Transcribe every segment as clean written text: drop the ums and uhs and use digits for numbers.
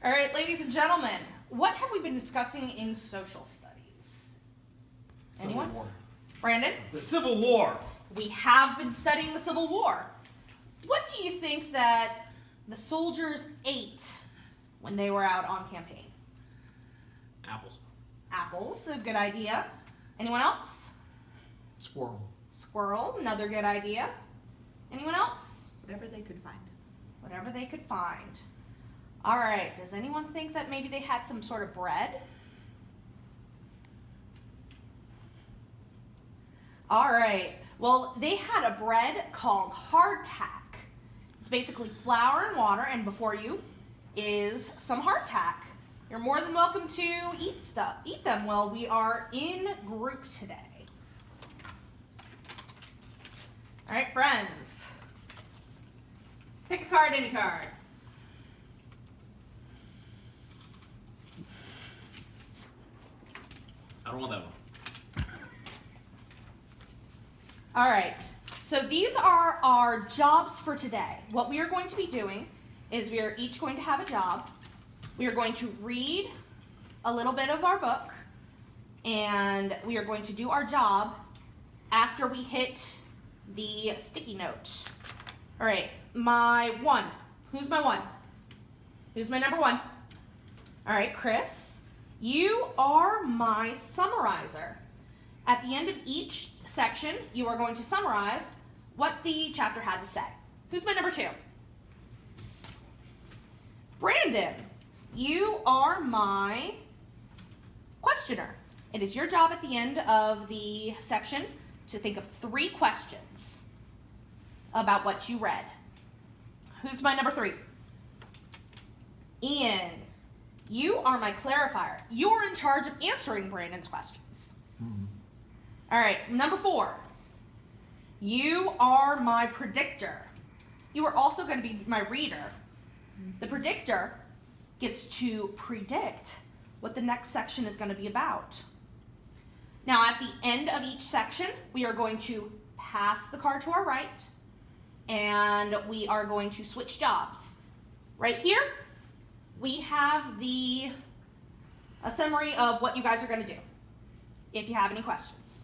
All right, ladies and gentlemen, what have we been discussing in social studies? Anyone? Civil War. Brandon? The Civil War. We have been studying the Civil War. What do you think that the soldiers ate when they were out on campaign? Apples. Apples, a good idea. Anyone else? Squirrel. Squirrel, another good idea. Anyone else? Whatever they could find. Whatever they could find. All right, does anyone think that maybe they had some sort of bread? All right, well, they had a bread called hardtack. It's basically flour and water, and before you is some hardtack. You're more than welcome to eat them while we are in group today. All right, friends. Pick a card, any card. I don't want that one. All right, so these are our jobs for today. What we are going to be doing is we are each going to have a job. We are going to read a little bit of our book, and we are going to do our job after we hit the sticky note. All right, my one. Who's my one? Who's my number one? All right, Chris, you are my summarizer. At the end of each section, you are going to summarize what the chapter had to say. Who's my number two? Brandon, you are my questioner. It is your job at the end of the section to think of 3 questions about what you read. Who's my number 3? Ian, you are my clarifier. You're in charge of answering Brandon's questions. All right, number 4. You are my predictor. You are also going to be my reader. The predictor gets to predict what the next section is going to be about. Now, at the end of each section, we are going to pass the card to our right, and we are going to switch jobs. Right here, we have a summary of what you guys are going to do, if you have any questions.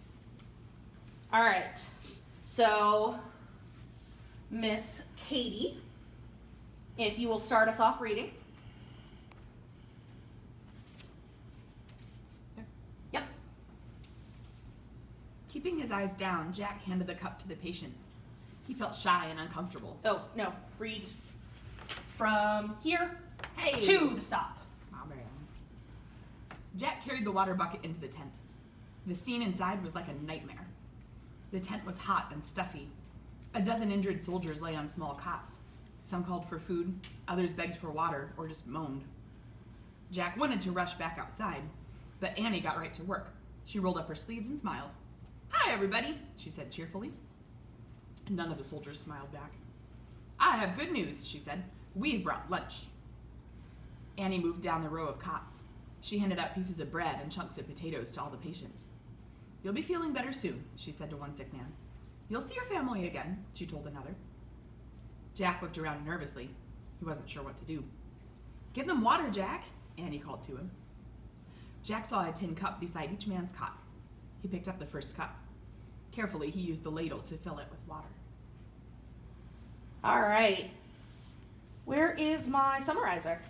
All right, so Miss Katie, if you will start us off reading. Yep. Keeping his eyes down, Jack handed the cup to the patient. He felt shy and uncomfortable. Oh, no, read from here Hey! to the stop. My bad. Jack carried the water bucket into the tent. The scene inside was like a nightmare. The tent was hot and stuffy. A dozen injured soldiers lay on small cots. Some called for food, others begged for water, or just moaned. Jack wanted to rush back outside, but Annie got right to work. She rolled up her sleeves and smiled. "Hi, everybody," she said cheerfully. None of the soldiers smiled back. "I have good news," she said. "We've brought lunch." Annie moved down the row of cots. She handed out pieces of bread and chunks of potatoes to all the patients. "You'll be feeling better soon," she said to one sick man. "You'll see your family again," she told another. Jack looked around nervously. He wasn't sure what to do. "Give them water, Jack," Annie called to him. Jack saw a tin cup beside each man's cot. He picked up the first cup. Carefully, he used the ladle to fill it with water. All right. Where is my summarizer?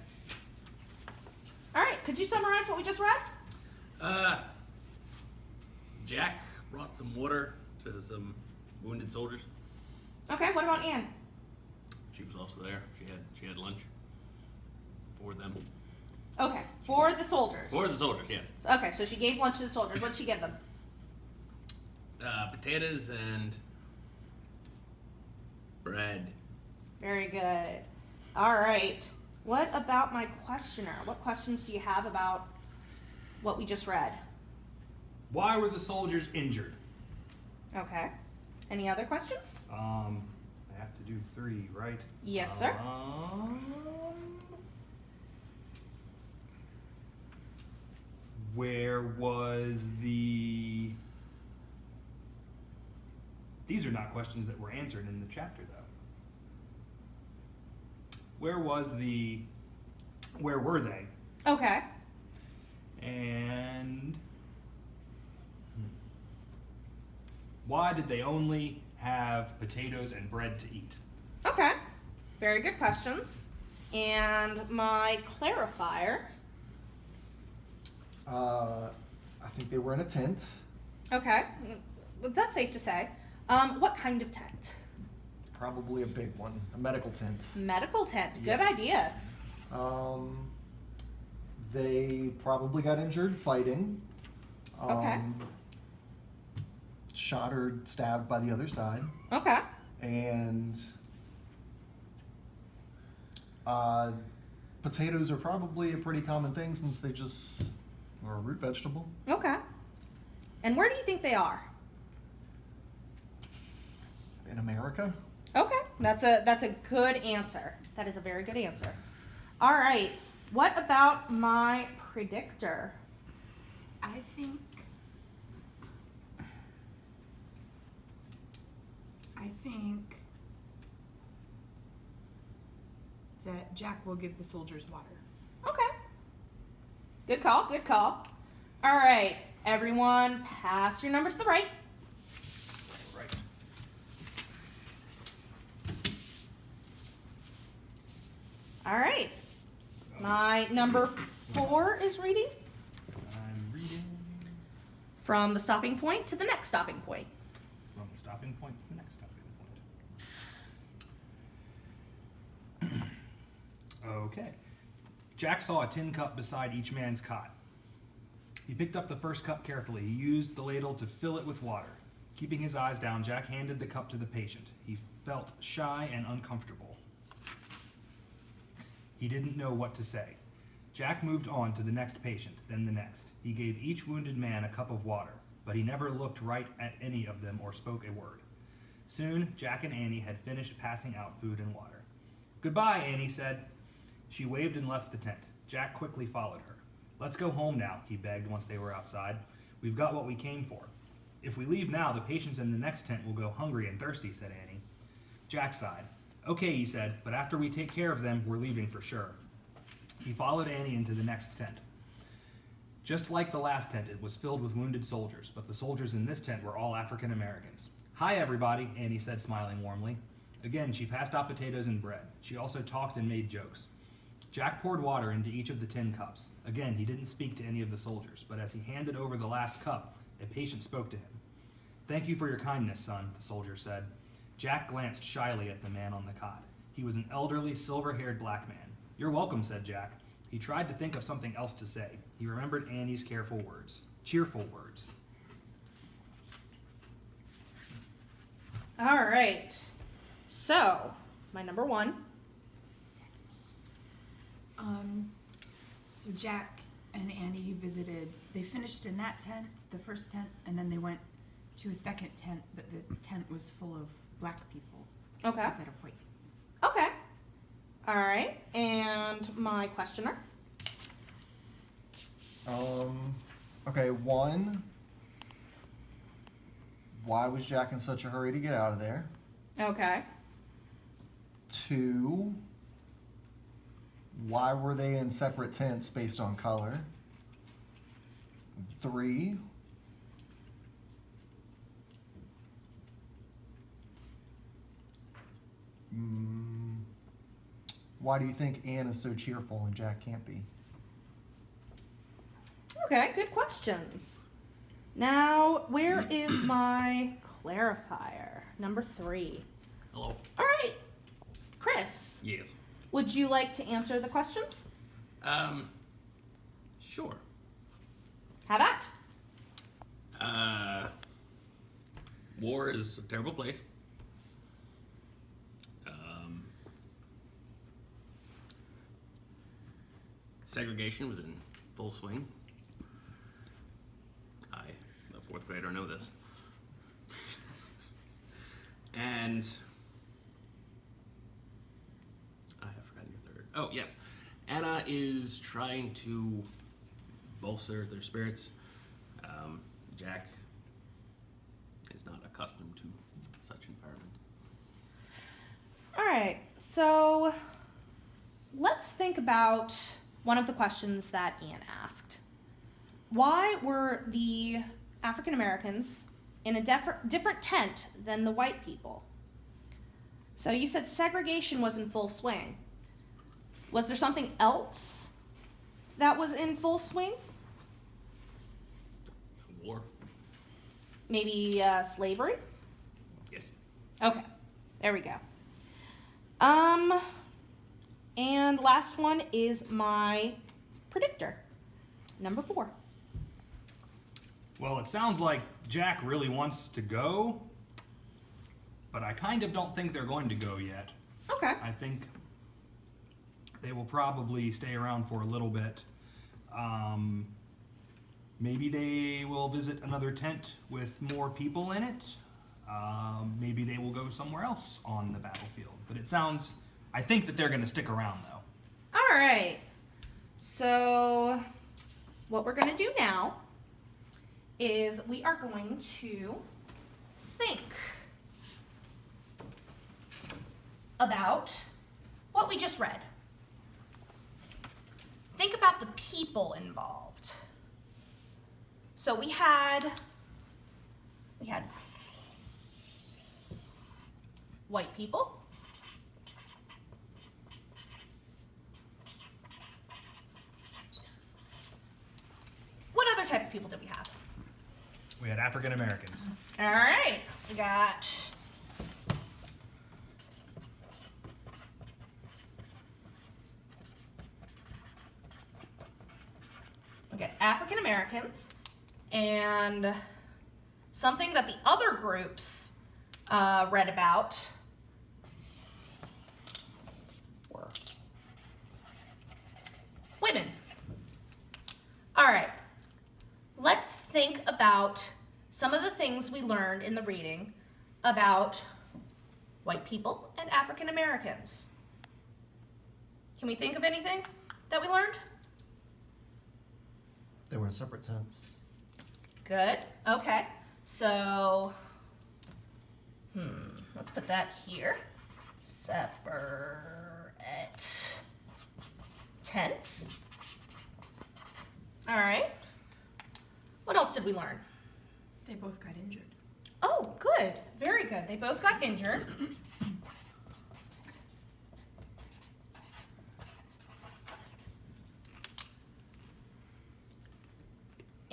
All right, could you summarize what we just read? Jack brought some water to some wounded soldiers. Okay, what about Anne? She was also there. She had lunch for them. Okay, for the soldiers. For the soldiers, yes. Okay, so she gave lunch to the soldiers. What'd she give them? Potatoes and bread. Very good. All right. What about my questioner? What questions do you have about what we just read? Why were the soldiers injured? Okay. Any other questions? I have to do 3, right? Yes, sir. Where was the... These are not questions that were answered in the chapter, though. Where was the where were they? Okay. And why did they only have potatoes and bread to eat? Okay. Very good questions. And my clarifier. I think they were in a tent. Okay. That's safe to say. What kind of tent? Probably a big one, a medical tent. Medical tent. Good Yes. idea. They probably got injured fighting. Okay. Shot or stabbed by the other side. Okay. And potatoes are probably a pretty common thing since they just are a root vegetable. Okay. And where do you think they are? In America? Okay. That's a good answer. That is a very good answer. All right. What about my predictor? I think that Jack will give the soldiers water. Okay. Good call. Good call. All right. Everyone, pass your numbers to the right. Right. All right. My number 4 is reading I'm reading from the stopping point to the next stopping point. from the stopping point to the next stopping point. Okay. Jack saw a tin cup beside each man's cot. He picked up the first cup carefully. He used the ladle to fill it with water. Keeping his eyes down, Jack handed the cup to the patient. He felt shy and uncomfortable. He didn't know what to say. Jack moved on to the next patient, then the next. He gave each wounded man a cup of water, but he never looked right at any of them or spoke a word. Soon, Jack and Annie had finished passing out food and water. "Goodbye," Annie said. She waved and left the tent. Jack quickly followed her. "Let's go home now," he begged once they were outside. "We've got what we came for." "If we leave now, the patients in the next tent will go hungry and thirsty," said Annie. Jack sighed. "Okay," he said, "but after we take care of them, we're leaving for sure." He followed Annie into the next tent. Just like the last tent, it was filled with wounded soldiers, but the soldiers in this tent were all African Americans. "Hi, everybody," Annie said, smiling warmly. Again, she passed out potatoes and bread. She also talked and made jokes. Jack poured water into each of the tin cups. Again, he didn't speak to any of the soldiers, but as he handed over the last cup, a patient spoke to him. "Thank you for your kindness, son," the soldier said. Jack glanced shyly at the man on the cot. He was an elderly, silver-haired black man. "You're welcome," said Jack. He tried to think of something else to say. He remembered Annie's cheerful words. All right. So, my number 1. So Jack and Annie they finished in that tent, the first tent, and then they went to a second tent, but the tent was full of black people Okay. instead of white. Okay. All right. And my questioner. Okay, 1, why was Jack in such a hurry to get out of there? Okay. 2, why were they in separate tents based on color? 3, why do you think Anne is so cheerful and Jack can't be? Okay, good questions. Now, where is my clarifier? Number 3. Hello. All right. Chris, Yes. would you like to answer the questions? Sure. Have at. War is a terrible place. Segregation was in full swing. I, a 4th grader, know this. And I have forgotten your third. Oh, yes. Anna is trying to bolster their spirits. Jack is not accustomed to such environment. All right. So, let's think about one of the questions that Ian asked. Why were the African Americans in a different tent than the white people? So you said segregation was in full swing. Was there something else that was in full swing? War. Maybe slavery? Yes. Okay, there we go. And last one is my predictor, number 4. Well, it sounds like Jack really wants to go, but I kind of don't think they're going to go yet. Okay. I think they will probably stay around for a little bit. Maybe they will visit another tent with more people in it. Maybe they will go somewhere else on the battlefield. But I think that they're going to stick around, though. All right. So what we're going to do now is we are going to think about what we just read. Think about the people involved. So we had white people. What other type of people did we have? We had African Americans. All right, we got African Americans, and something that the other groups read about were women. All right, let's think about some of the things we learned in the reading about white people and African Americans. Can we think of anything that we learned? They were in separate tents. Good. Okay. So, let's put that here. Separate tents. All right. What else did we learn? They both got injured. Oh, good. Very good. They both got injured.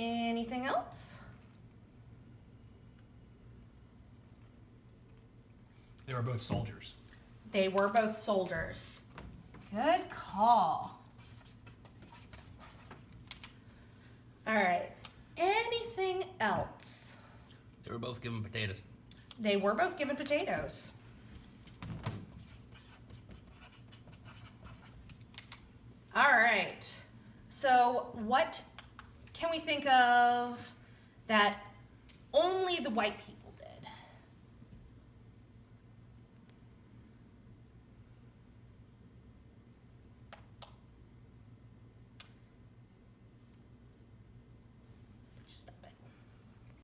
Anything else? They were both soldiers. They were both soldiers. Good call. All right. Anything else? They were both given potatoes. They were both given potatoes. All right. So what can we think of that only the white people